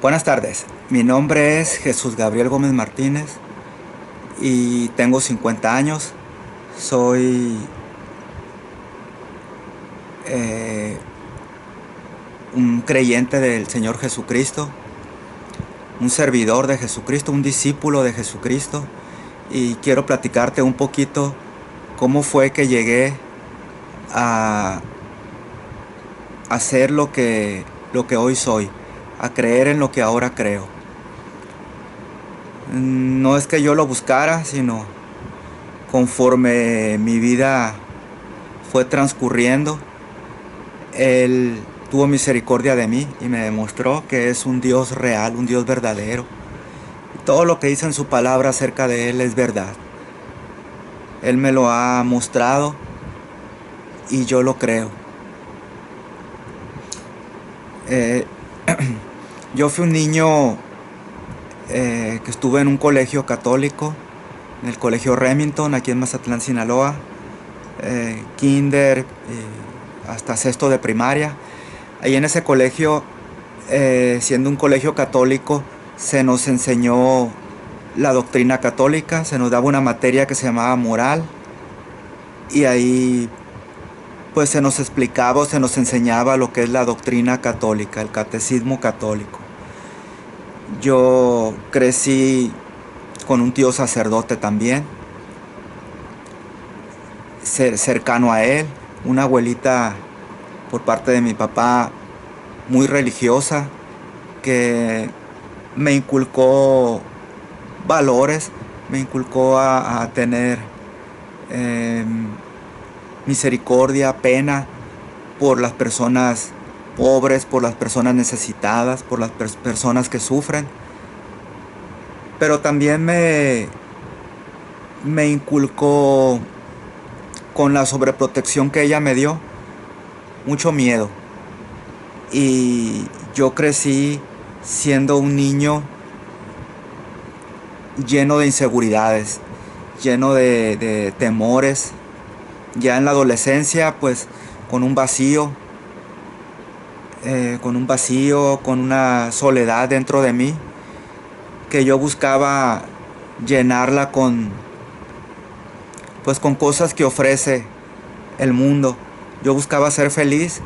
Buenas tardes, mi nombre es Jesús Gabriel Gómez Martínez y tengo 50 años. Soy eh, un creyente del Señor Jesucristo, un servidor de Jesucristo, un discípulo de Jesucristo, y quiero platicarte un poquito cómo fue que llegué a hacer lo que hoy soy, a creer en lo que ahora creo. No es que yo lo buscara, sino conforme mi vida fue transcurriendo, Él tuvo misericordia de mí y me demostró que es un Dios real, un Dios verdadero. Y todo lo que dice en su palabra acerca de Él es verdad. Él me lo ha mostrado y yo lo creo. Eh, yo fui un niño que estuve en un colegio católico, en el colegio Remington, aquí en Mazatlán, Sinaloa, kinder, hasta sexto de primaria. Ahí en ese colegio, siendo un colegio católico, se nos enseñó la doctrina católica, se nos daba una materia que se llamaba moral, y ahí pues se nos explicaba o se nos enseñaba lo que es la doctrina católica, el catecismo católico. Yo crecí con un tío sacerdote también, cercano a él, una abuelita por parte de mi papá muy religiosa que me inculcó valores, me inculcó a tener eh, misericordia, pena por las personas pobres, por las personas necesitadas, por las personas que sufren. Pero también me inculcó, con la sobreprotección que ella me dio, mucho miedo. Y yo crecí siendo un niño lleno de inseguridades, lleno de temores. Ya en la adolescencia, pues con una soledad dentro de mí, que yo buscaba llenarla con cosas que ofrece el mundo. Yo buscaba ser feliz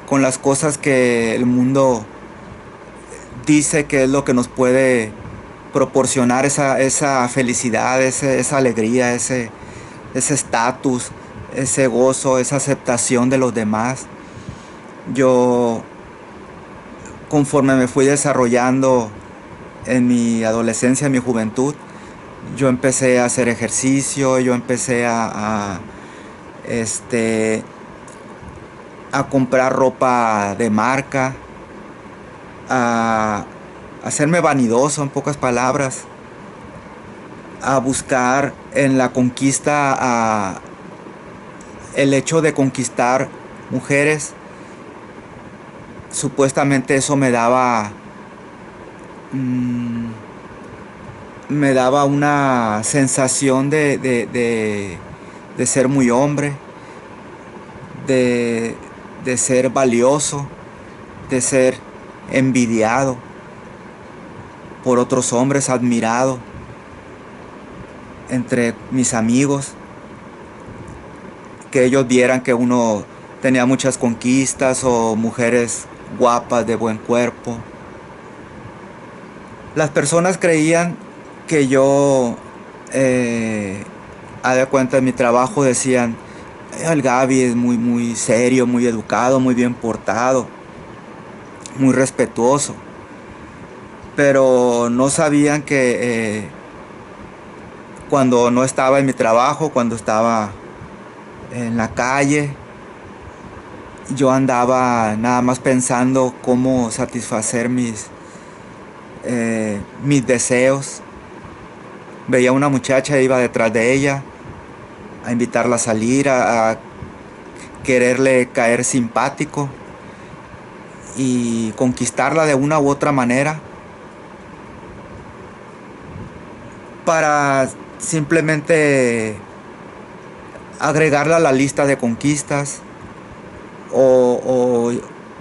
con las cosas que el mundo dice que es lo que nos puede proporcionar esa felicidad, esa alegría, ese estatus, ese gozo, esa aceptación de los demás. Yo, conforme me fui desarrollando en mi adolescencia, en mi juventud, yo empecé a hacer ejercicio, yo empecé este, a comprar ropa de marca, a hacerme vanidoso, en pocas palabras, a buscar en la conquista, el hecho de conquistar mujeres. Supuestamente eso me daba una sensación de ser muy hombre, de, de ser valioso, de ser envidiado por otros hombres, admirado entre mis amigos, que ellos vieran que uno tenía muchas conquistas o mujeres guapas, de buen cuerpo. Las personas creían que yo, a de cuenta de mi trabajo, decían: el Gaby es muy serio, muy educado, muy bien portado, muy respetuoso". Pero no sabían que cuando no estaba en mi trabajo, cuando estaba en la calle, yo andaba nada más pensando cómo satisfacer mis deseos. Veía a una muchacha, iba detrás de ella a invitarla a salir, a quererle caer simpático y conquistarla de una u otra manera, para simplemente agregarla a la lista de conquistas, o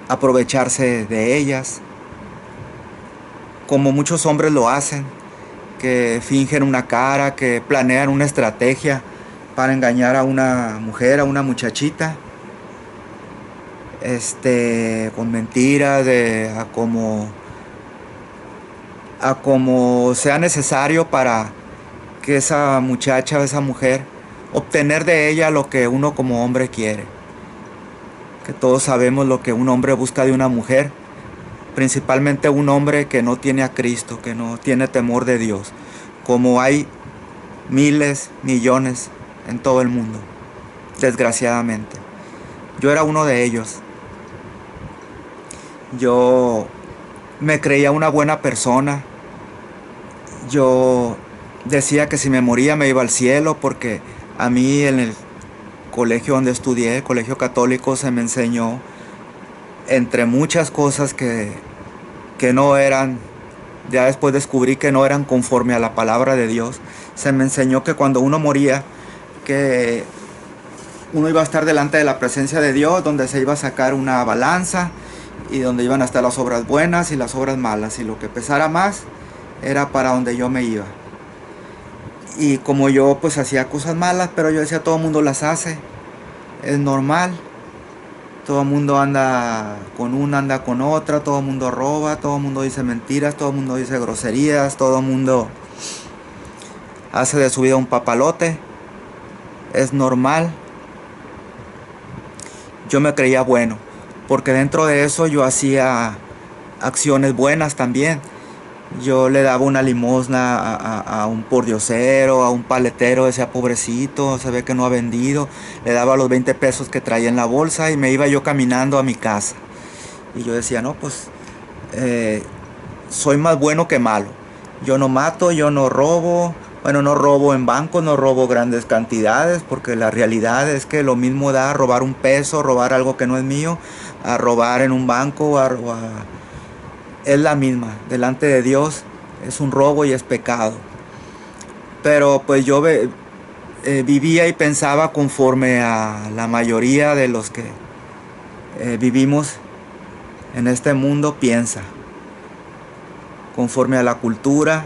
aprovecharse de ellas. como muchos hombres lo hacen, que fingen una cara, que planean una estrategia para engañar a una mujer, a una muchachita, con mentiras, a como sea necesario para que esa muchacha o esa mujer obtener de ella lo que uno como hombre quiere. Que todos sabemos lo que un hombre busca de una mujer, principalmente un hombre que no tiene a Cristo, que no tiene temor de Dios, como hay miles, millones en todo el mundo, desgraciadamente. Yo era uno de ellos. Yo me creía una buena persona. Yo decía que si me moría me iba al cielo, porque a mí en el colegio donde estudié, el colegio católico, se me enseñó, entre muchas cosas que no eran, ya después descubrí que no eran conforme a la palabra de Dios. Se me enseñó que cuando uno moría, que uno iba a estar delante de la presencia de Dios, donde se iba a sacar una balanza y donde iban a estar las obras buenas y las obras malas, y lo que pesara más era para donde yo me iba. Y como yo pues hacía cosas malas, pero yo decía, todo el mundo las hace, es normal, todo el mundo anda con una, anda con otra, todo el mundo roba, todo el mundo dice mentiras, todo el mundo dice groserías, todo el mundo hace de su vida un papalote, es normal. Yo me creía bueno, porque dentro de eso yo hacía acciones buenas también. Yo le daba una limosna a un pordiosero, a un paletero, decía, pobrecito, se ve que no ha vendido. Le daba los 20 pesos que traía en la bolsa y me iba yo caminando a mi casa. Y yo decía, no, pues soy más bueno que malo. Yo no mato, yo no robo. Bueno, no robo en bancos, no robo grandes cantidades, porque la realidad es que lo mismo da robar un peso, robar algo que no es mío, a robar en un banco, es la misma. Delante de Dios es un robo y es pecado. Pero pues yo vivía y pensaba conforme a la mayoría de los que vivimos en este mundo piensa, conforme a la cultura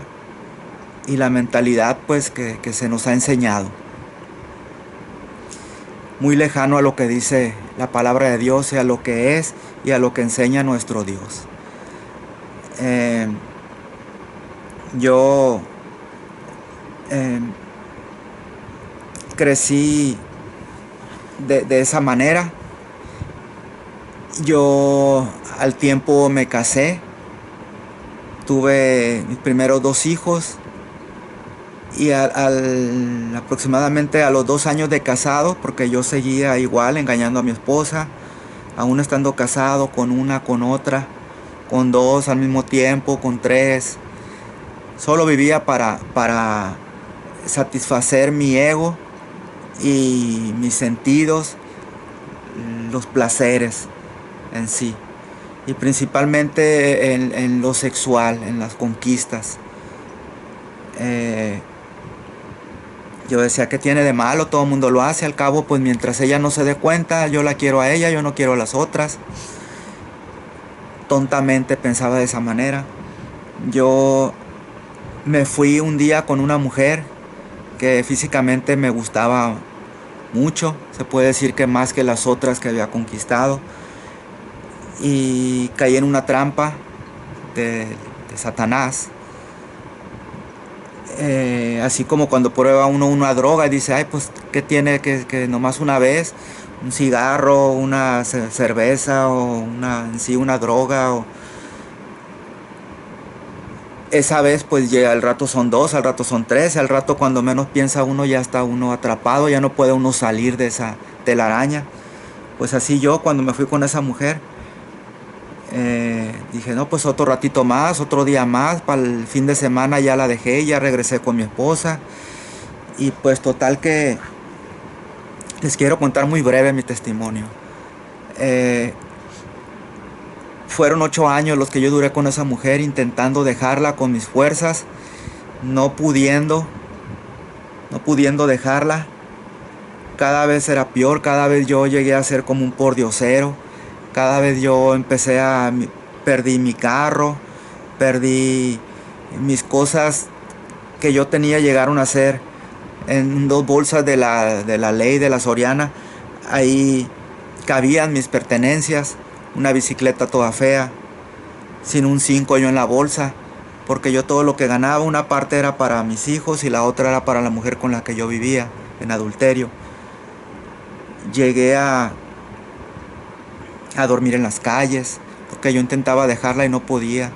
y la mentalidad pues que se nos ha enseñado. Muy lejano a lo que dice la palabra de Dios y a lo que es y a lo que enseña nuestro Dios. Yo crecí de esa manera. Yo al tiempo me casé, tuve mis primeros 2 hijos y aproximadamente a los 2 años de casado, porque yo seguía igual engañando a mi esposa, aún estando casado con una, con otra, con 2 al mismo tiempo, con 3. Solo vivía para satisfacer mi ego y mis sentidos, los placeres en sí. Y principalmente en lo sexual, en las conquistas. Yo decía, ¿qué tiene de malo? Todo el mundo lo hace. Al cabo, pues mientras ella no se dé cuenta, yo la quiero a ella, yo no quiero a las otras. Tontamente pensaba de esa manera. Yo me fui un día con una mujer que físicamente me gustaba mucho, se puede decir que más que las otras que había conquistado, y caí en una trampa de Satanás. Así como cuando prueba uno una droga y dice, ay, pues ¿qué tiene que nomás una vez? Un cigarro, una cerveza o en sí una droga. Esa vez pues llega, al rato son 2, al rato son 3, al rato cuando menos piensa uno ya está uno atrapado, ya no puede uno salir de esa telaraña. Pues así yo cuando me fui con esa mujer, dije, no, pues otro ratito más, otro día más, para el fin de semana ya la dejé, ya regresé con mi esposa. Y pues total que les quiero contar muy breve mi testimonio. Fueron 8 años los que yo duré con esa mujer, intentando dejarla con mis fuerzas, no pudiendo dejarla. Cada vez era peor, cada vez yo llegué a ser como un pordiosero, cada vez yo perdí mi carro, Perdí mis cosas que yo tenía, llegaron a ser en 2 bolsas de la Ley de la Soriana. Ahí cabían mis pertenencias, una bicicleta toda fea, sin un 5 yo en la bolsa, porque yo todo lo que ganaba, una parte era para mis hijos y la otra era para la mujer con la que yo vivía en adulterio. Llegué a dormir en las calles, porque yo intentaba dejarla y no podía.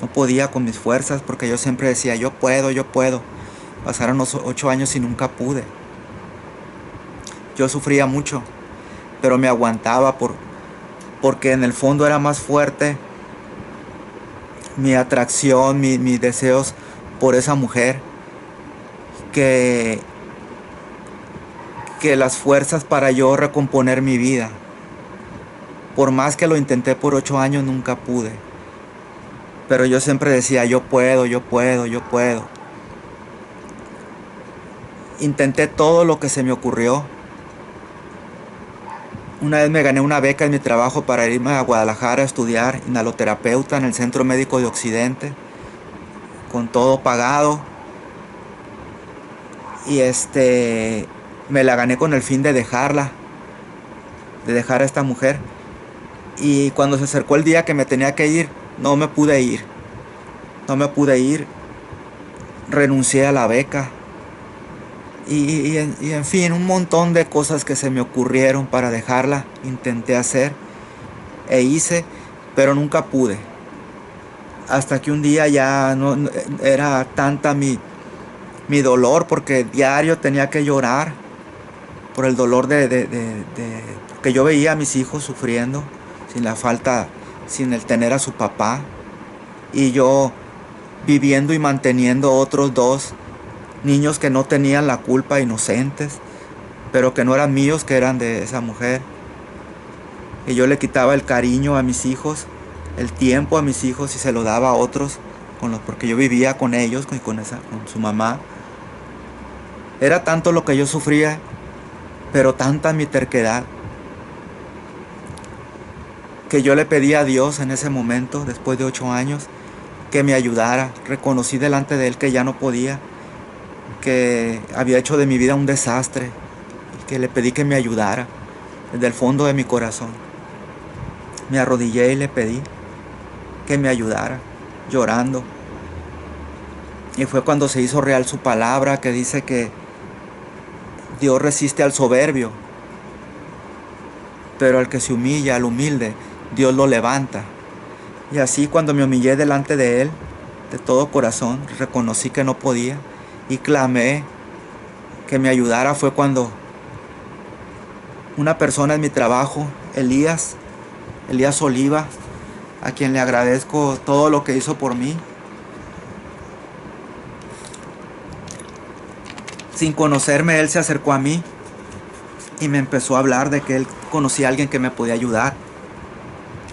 No podía con mis fuerzas, porque yo siempre decía, yo puedo, yo puedo. Pasaron los 8 años y nunca pude. Yo sufría mucho, pero me aguantaba porque en el fondo era más fuerte mi atracción, mis deseos por esa mujer, que, que las fuerzas para yo recomponer mi vida. Por más que lo intenté por 8 años, nunca pude. Pero yo siempre decía, yo puedo, yo puedo, yo puedo. Intenté todo lo que se me ocurrió. Una vez me gané una beca en mi trabajo para irme a Guadalajara a estudiar inhaloterapeuta en el Centro Médico de Occidente, con todo pagado. Y me la gané con el fin de dejarla, de dejar a esta mujer. Y cuando se acercó el día que me tenía que ir, no me pude ir. No me pude ir. Renuncié a la beca. Y en fin, un montón de cosas que se me ocurrieron para dejarla. Intenté hacer e hice, pero nunca pude. Hasta que un día ya no era tanta mi dolor, porque diario tenía que llorar por el dolor que yo veía a mis hijos sufriendo sin la falta, sin el tener a su papá, y yo viviendo y manteniendo otros 2 niños que no tenían la culpa, inocentes, pero que no eran míos, que eran de esa mujer. Y yo le quitaba el cariño a mis hijos, el tiempo a mis hijos, y se lo daba a otros, porque yo vivía con ellos, con su mamá. Era tanto lo que yo sufría, pero tanta mi terquedad, que yo le pedí a Dios en ese momento, después de 8 años, que me ayudara. Reconocí delante de Él que ya no podía, que había hecho de mi vida un desastre, y que le pedí que me ayudara desde el fondo de mi corazón. Me arrodillé y le pedí que me ayudara, llorando. Y fue cuando se hizo real su palabra, que dice que Dios resiste al soberbio, pero al que se humilla, al humilde, Dios lo levanta. Y así, cuando me humillé delante de Él, de todo corazón, reconocí que no podía y clamé que me ayudara. Fue cuando una persona en mi trabajo, Elías Oliva, a quien le agradezco todo lo que hizo por mí, sin conocerme, él se acercó a mí y me empezó a hablar de que él conocía a alguien que me podía ayudar.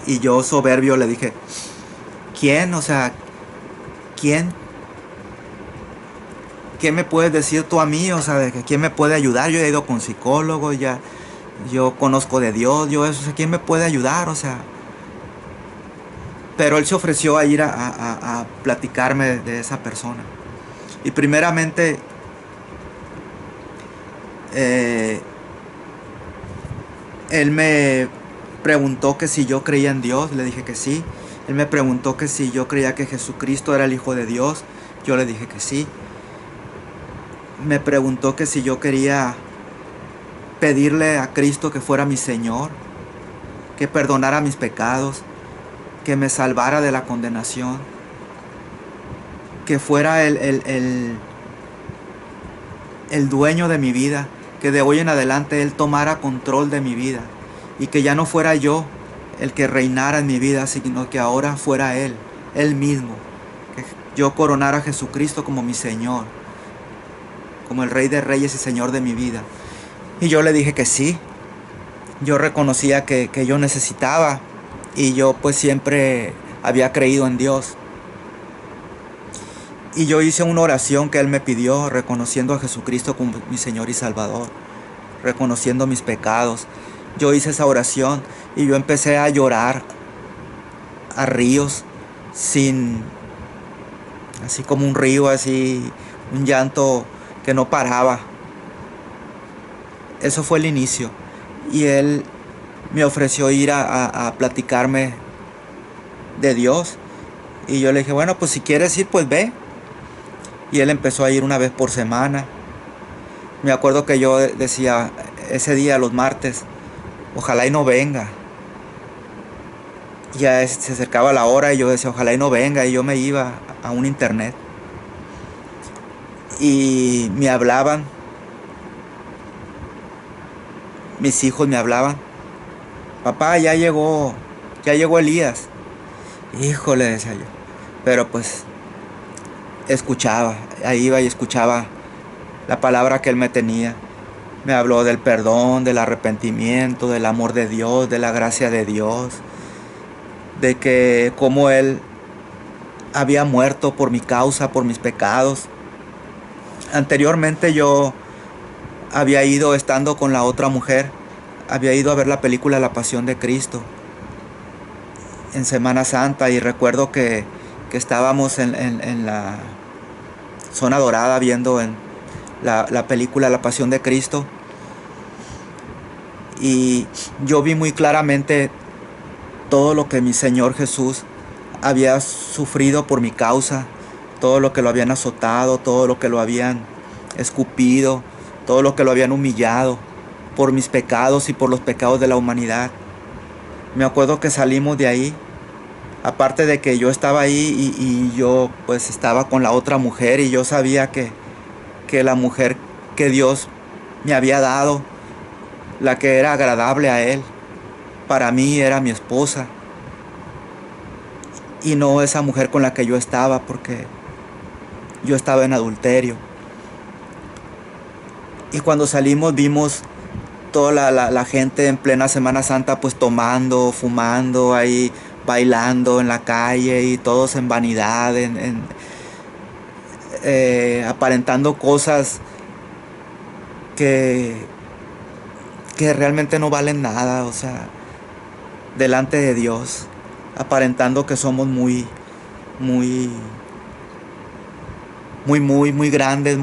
Y yo, soberbio, le dije, ¿quién? O sea, ¿quién? ¿Qué me puedes decir tú a mí? O sea, de que quién me puede ayudar. Yo he ido con psicólogo, ya yo conozco de Dios, yo eso, o sea, ¿quién me puede ayudar? O sea, pero él se ofreció a ir a platicarme de esa persona. Y primeramente, él me preguntó que si yo creía en Dios. Le dije que sí. Él me preguntó que si yo creía que Jesucristo era el Hijo de Dios. Yo le dije que sí. Me preguntó que si yo quería pedirle a Cristo que fuera mi Señor, que perdonara mis pecados, que me salvara de la condenación, que fuera el dueño de mi vida, que de hoy en adelante Él tomara control de mi vida, y que ya no fuera yo el que reinara en mi vida, sino que ahora fuera Él mismo, que yo coronara a Jesucristo como mi Señor, como el Rey de Reyes y Señor de mi vida. Y yo le dije que sí. Yo reconocía que yo necesitaba, y yo pues siempre había creído en Dios. Y yo hice una oración que Él me pidió, reconociendo a Jesucristo como mi Señor y Salvador, reconociendo mis pecados. Yo hice esa oración y yo empecé a llorar a ríos, sin, así como un río, así, un llanto que no paraba. Eso fue el inicio. Y él me ofreció ir a platicarme de Dios. Y yo le dije, bueno, pues si quieres ir, pues ve. Y él empezó a ir una vez por semana. Me acuerdo que yo decía ese día, los martes, ojalá y no venga. Ya se acercaba la hora y yo decía, ojalá y no venga. Y yo me iba a un internet. Y me hablaban, mis hijos me hablaban, papá, ya llegó Elías. Híjole, decía yo. Pero pues escuchaba, ahí iba y escuchaba la palabra que él me tenía. Me habló del perdón, del arrepentimiento, del amor de Dios, de la gracia de Dios, de que como él había muerto por mi causa, por mis pecados. Anteriormente yo había ido, estando con la otra mujer, había ido a ver la película La Pasión de Cristo en Semana Santa, y recuerdo que estábamos en la zona dorada viendo la película La Pasión de Cristo, y yo vi muy claramente todo lo que mi Señor Jesús había sufrido por mi causa, todo lo que lo habían azotado, todo lo que lo habían escupido, todo lo que lo habían humillado por mis pecados y por los pecados de la humanidad. Me acuerdo que salimos de ahí, aparte de que yo estaba ahí y yo pues estaba con la otra mujer, y yo sabía que la mujer que Dios me había dado, la que era agradable a Él, para mí era mi esposa, y no esa mujer con la que yo estaba, porque yo estaba en adulterio. Y cuando salimos vimos toda la gente en plena Semana Santa pues tomando, fumando, ahí bailando en la calle, y todos en vanidad, aparentando cosas que, que realmente no valen nada, o sea, delante de Dios, aparentando que somos muy, muy grandes,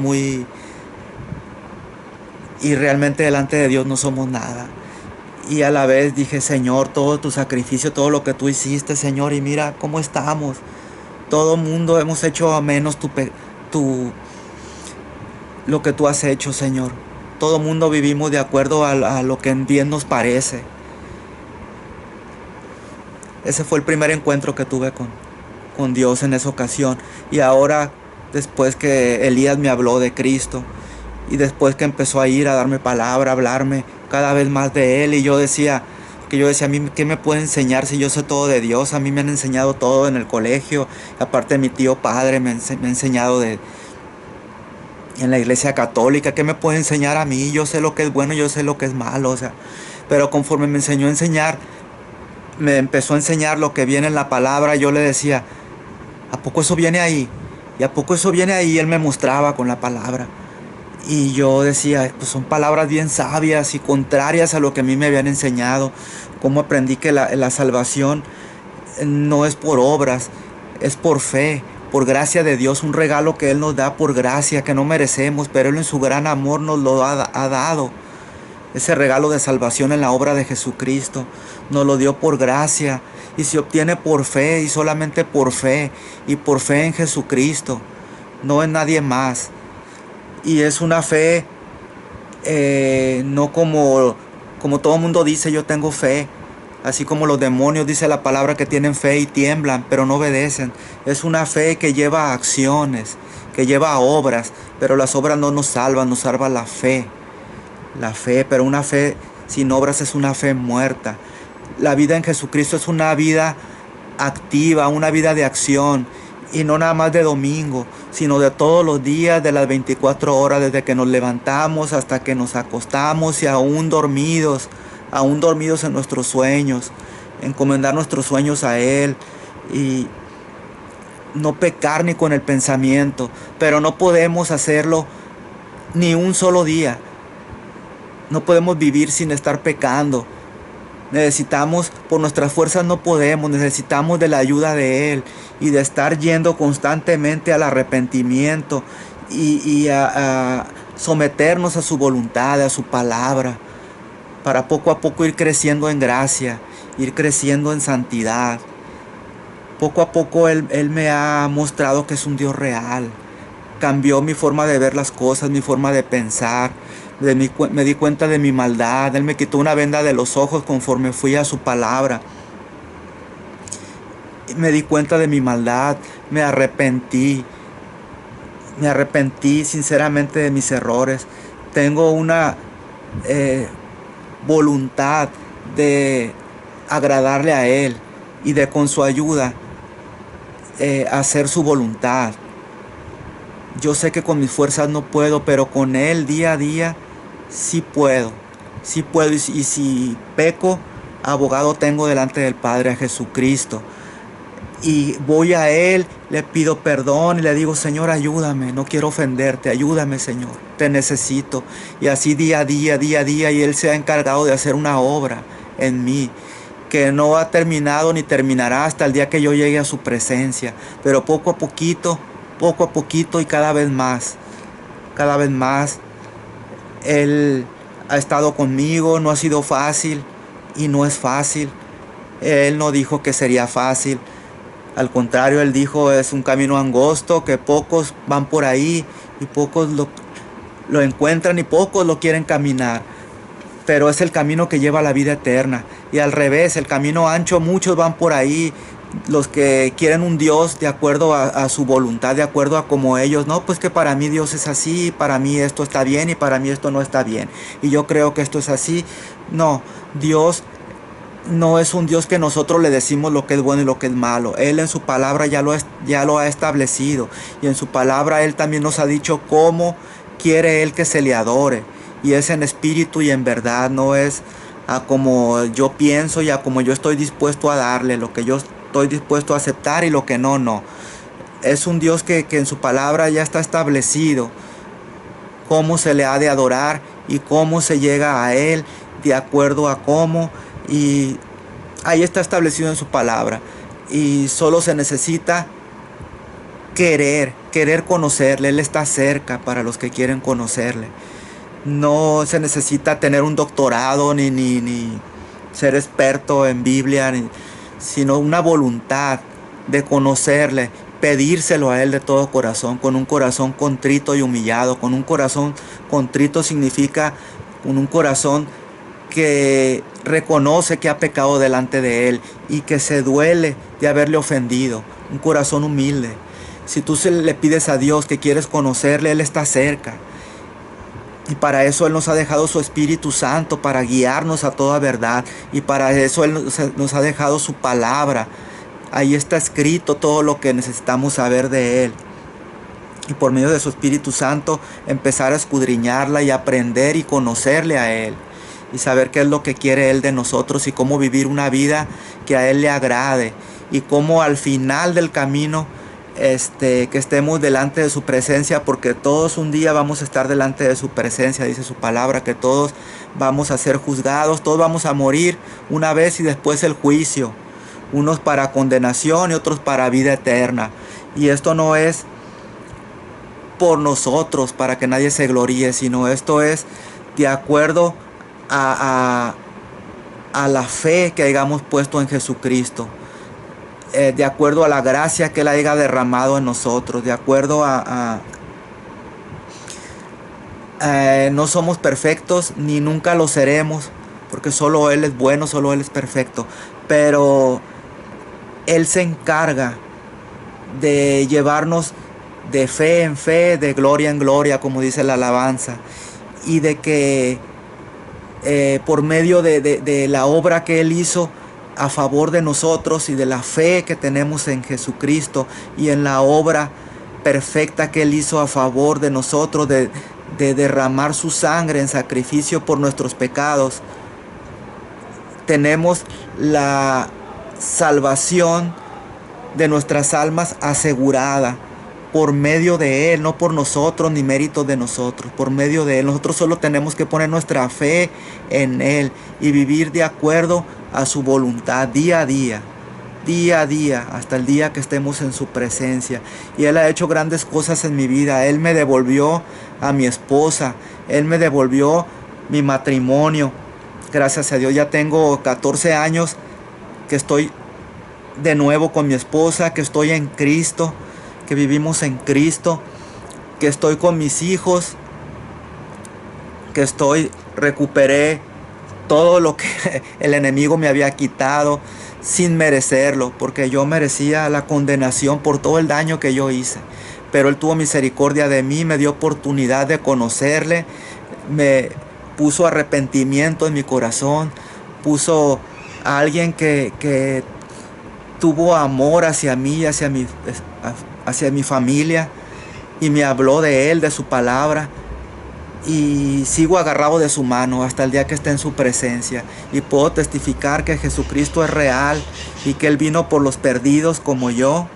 y realmente delante de Dios no somos nada. Y a la vez dije, Señor, todo tu sacrificio, todo lo que tú hiciste, Señor, y mira cómo estamos. Todo mundo hemos hecho a menos lo que tú has hecho, Señor. Todo mundo vivimos de acuerdo a lo que bien nos parece. Ese fue el primer encuentro que tuve con Dios en esa ocasión. Y ahora, después que Elías me habló de Cristo, y después que empezó a ir a darme palabra, a hablarme cada vez más de Él, y yo decía, a mí, ¿qué me puede enseñar si yo sé todo de Dios? A mí me han enseñado todo en el colegio, aparte mi tío padre me ha enseñado en la iglesia católica. ¿Qué me puede enseñar a mí? Yo sé lo que es bueno, yo sé lo que es malo, o sea, pero conforme me enseñó a enseñar, me empezó a enseñar lo que viene en la palabra. Yo le decía, ¿a poco eso viene ahí? ¿Y a poco eso viene ahí? Y él me mostraba con la palabra. Y yo decía, pues son palabras bien sabias y contrarias a lo que a mí me habían enseñado. Cómo aprendí que la salvación no es por obras, es por fe, por gracia de Dios, un regalo que Él nos da por gracia, que no merecemos, pero Él en su gran amor nos lo ha dado. Ese regalo de salvación en la obra de Jesucristo nos lo dio por gracia, y se obtiene por fe, y solamente por fe, y por fe en Jesucristo, no en nadie más. Y es una fe, no como todo el mundo dice, yo tengo fe. Así como los demonios, dice la palabra, que tienen fe y tiemblan, pero no obedecen. Es una fe que lleva a acciones, que lleva a obras, pero las obras no nos salvan, nos salva la fe. La fe, pero una fe sin obras es una fe muerta. La vida en Jesucristo es una vida activa, una vida de acción, y no nada más de domingo, sino de todos los días, de las 24 horas, desde que nos levantamos hasta que nos acostamos, y aún dormidos en nuestros sueños, encomendar nuestros sueños a Él, y no pecar ni con el pensamiento. Pero no podemos hacerlo ni un solo día. No podemos vivir sin estar pecando. Necesitamos, por nuestras fuerzas no podemos, necesitamos de la ayuda de Él. y de estar yendo constantemente al arrepentimiento y a someternos a su voluntad, a su palabra, para poco a poco ir creciendo en gracia, ir creciendo en santidad. Poco a poco Él me ha mostrado que es un Dios real. Cambió mi forma de ver las cosas, mi forma de pensar. Me di cuenta de mi maldad. Él me quitó una venda de los ojos conforme fui a su palabra. Me di cuenta de mi maldad. Me arrepentí. Me arrepentí sinceramente de mis errores. Tengo una voluntad de agradarle a Él y de con su ayuda hacer su voluntad. Yo sé que con mis fuerzas no puedo, pero con Él día a día sí puedo. Sí puedo, y si peco, abogado tengo delante del Padre, a Jesucristo. Y voy a Él, le pido perdón y le digo: Señor, ayúdame, no quiero ofenderte, ayúdame, Señor, te necesito. Y así día a día, y Él se ha encargado de hacer una obra en mí, que no ha terminado ni terminará hasta el día que yo llegue a su presencia. Pero poco a poquito y cada vez más, Él ha estado conmigo. No ha sido fácil y no es fácil. Él no dijo que sería fácil. Al contrario, Él dijo: es un camino angosto, que pocos van por ahí y pocos lo encuentran y pocos lo quieren caminar. Pero es el camino que lleva a la vida eterna. Y al revés, el camino ancho, muchos van por ahí, los que quieren un Dios de acuerdo a su voluntad, de acuerdo a como ellos. No, pues que para mí Dios es así, para mí esto está bien y para mí esto no está bien. Y yo creo que esto es así. No, Dios no es un Dios que nosotros le decimos lo que es bueno y lo que es malo. Él en su palabra ya lo ha establecido. Y en su palabra Él también nos ha dicho cómo quiere Él que se le adore. Y es en espíritu y en verdad, no es a como yo pienso y a como yo estoy dispuesto a darle, lo que yo estoy dispuesto a aceptar y lo que no, no. Es un Dios que en su palabra ya está establecido cómo se le ha de adorar y cómo se llega a Él, de acuerdo a cómo. Y ahí está establecido en su palabra. Y solo se necesita querer conocerle. Él está cerca para los que quieren conocerle. No se necesita tener un doctorado ni ser experto en Biblia, sino una voluntad de conocerle, pedírselo a Él de todo corazón, con un corazón contrito y humillado. Con un corazón contrito significa con un corazón que reconoce que ha pecado delante de Él y que se duele de haberle ofendido. Un corazón humilde. Si tú le pides a Dios que quieres conocerle, Él está cerca. Y para eso Él nos ha dejado su Espíritu Santo, para guiarnos a toda verdad. Y para eso Él nos ha dejado su palabra. Ahí está escrito todo lo que necesitamos saber de Él. Y por medio de su Espíritu Santo empezar a escudriñarla y aprender y conocerle a Él. Y saber qué es lo que quiere Él de nosotros y cómo vivir una vida que a Él le agrade. Y cómo al final del camino que estemos delante de su presencia, porque todos un día vamos a estar delante de su presencia. Dice su palabra que todos vamos a ser juzgados, todos vamos a morir una vez y después el juicio. Unos para condenación y otros para vida eterna. Y esto no es por nosotros, para que nadie se gloríe, sino esto es de acuerdo a la fe que hayamos puesto en Jesucristo, de acuerdo a la gracia que Él haya derramado en nosotros, de acuerdo no somos perfectos ni nunca lo seremos, porque solo Él es bueno, solo Él es perfecto, pero Él se encarga de llevarnos de fe en fe, de gloria en gloria, como dice la alabanza, y de que por medio de la obra que Él hizo a favor de nosotros y de la fe que tenemos en Jesucristo y en la obra perfecta que Él hizo a favor de nosotros, de derramar su sangre en sacrificio por nuestros pecados, tenemos la salvación de nuestras almas asegurada por medio de Él, no por nosotros ni méritos de nosotros, por medio de Él. Nosotros solo tenemos que poner nuestra fe en Él y vivir de acuerdo a su voluntad día a día, día a día, hasta el día que estemos en su presencia. Y Él ha hecho grandes cosas en mi vida. Él me devolvió a mi esposa, Él me devolvió mi matrimonio. Gracias a Dios ya tengo 14 años que estoy de nuevo con mi esposa, que estoy en Cristo, que vivimos en Cristo, que estoy con mis hijos, que recuperé todo lo que el enemigo me había quitado sin merecerlo, porque yo merecía la condenación por todo el daño que yo hice. Pero Él tuvo misericordia de mí, me dio oportunidad de conocerle, me puso arrepentimiento en mi corazón, puso a alguien que tuvo amor hacia mí, hacia mi familia, y me habló de Él, de su palabra. Y sigo agarrado de su mano hasta el día que esté en su presencia. Y puedo testificar que Jesucristo es real y que Él vino por los perdidos como yo.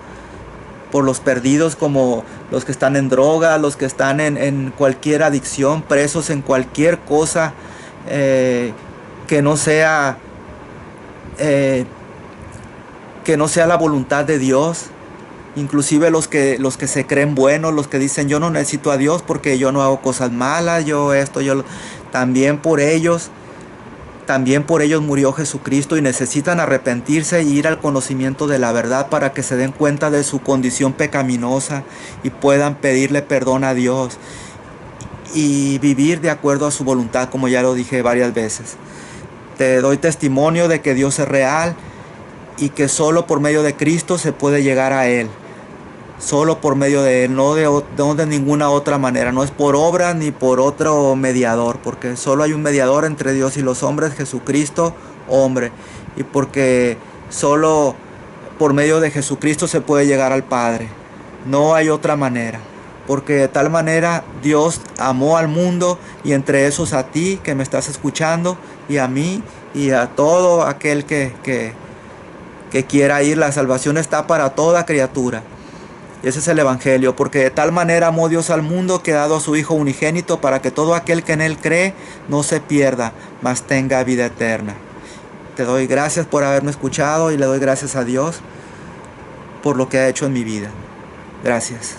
Por los perdidos como los que están en droga, los que están en cualquier adicción, presos en cualquier cosa que no sea la voluntad de Dios. Inclusive los que se creen buenos, los que dicen yo no necesito a Dios porque yo no hago cosas malas, también por ellos murió Jesucristo, y necesitan arrepentirse y ir al conocimiento de la verdad para que se den cuenta de su condición pecaminosa y puedan pedirle perdón a Dios y vivir de acuerdo a su voluntad, como ya lo dije varias veces. Te doy testimonio de que Dios es real y que solo por medio de Cristo se puede llegar a Él. Solo por medio de Él, no de ninguna otra manera. No es por obra ni por otro mediador, porque solo hay un mediador entre Dios y los hombres, Jesucristo, hombre. Y porque solo por medio de Jesucristo se puede llegar al Padre. No hay otra manera. Porque de tal manera Dios amó al mundo, y entre esos a ti que me estás escuchando, y a mí, y a todo aquel que quiera ir. La salvación está para toda criatura. Y ese es el Evangelio, porque de tal manera amó Dios al mundo que ha dado a su Hijo unigénito para que todo aquel que en Él cree no se pierda, mas tenga vida eterna. Te doy gracias por haberme escuchado y le doy gracias a Dios por lo que ha hecho en mi vida. Gracias.